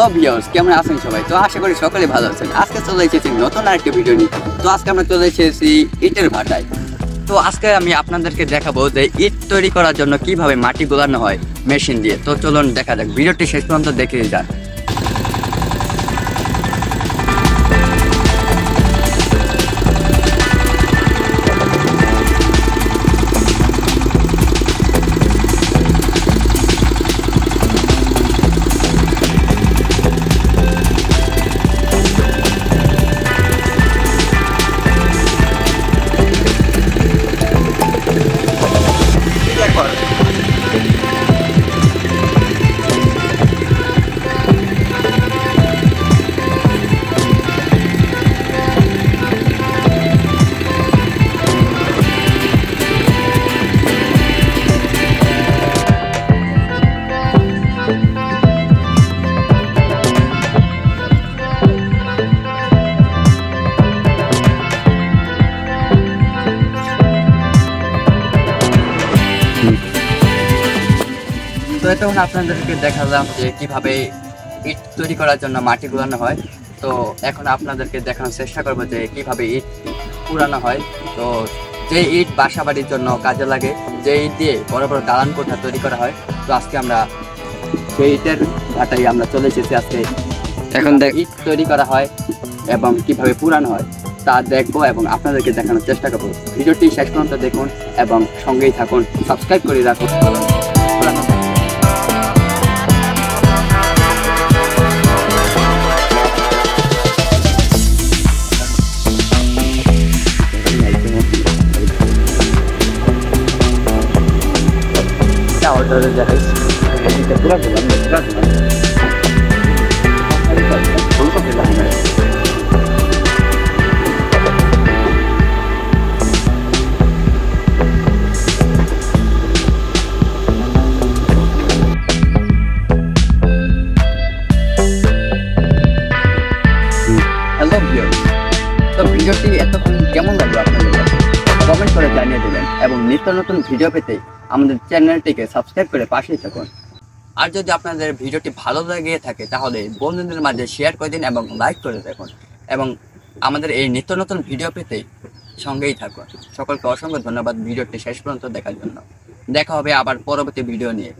Hello viewers, কেমন আছেন সবাই? তো আশা করি সকলে ভালো আছেন। আজকে চলে এসেছি নতুন আরেকটি ভিডিও নিয়ে। তো আজকে আমরা চলে এসেছি ইটের ভাটায়। তো আজকে আমি আপনাদেরকে দেখাবো যে ইট তৈরি করার জন্য কিভাবে মাটি গোলানো হয় মেশিন দিয়ে। তো চলুন দেখা যাক, ভিডিওটি শেষ পর্যন্ত দেখে যান। তো তখন আপনাদেরকে দেখালাম যে কিভাবে ইট তৈরি করার জন্য মাটি গুলানো হয়। তো এখন আপনাদেরকে দেখানোর চেষ্টা করবো যে কিভাবে ইট পুরানো হয়। তো যে ইট বাসা বাড়ির জন্য কাজে লাগে, যে ইট দিয়ে বড় বড় দালান কোঠা তৈরি করা হয়। তো আজকে আমরা সেই ইটের ভাটায় আমরা চলে এসেছি। আজকে এখন ইট তৈরি করা হয় এবং কিভাবে পুরানো হয় তা দেখবো এবং আপনাদেরকে দেখানোর চেষ্টা করবো। ভিডিওটি শেষ পর্যন্ত দেখুন এবং সঙ্গেই থাকুন, সাবস্ক্রাইব করে রাখুন। হ্যালো ভিউয়ার্স, তো ভিডিওটি এতক্ষণ কেমন লাগলো আপনাদের কাছে কমেন্ট করে জানিয়ে দেবেন এবং নিত্য নতুন ভিডিও পেতে আমাদের চ্যানেলটিকে সাবস্ক্রাইব করে পাশেই থাকুন। আর যদি আপনাদের ভিডিওটি ভালো লেগে থাকে তাহলে বন্ধুদের মাঝে শেয়ার করে দিন এবং লাইক করে দেখুন এবং আমাদের এই নিত্য নতুন ভিডিও পেতে সঙ্গেই থাকুন। সকলকে অসংখ্য ধন্যবাদ ভিডিওটি শেষ পর্যন্ত দেখার জন্য। দেখা হবে আবার পরবর্তী ভিডিও নিয়ে।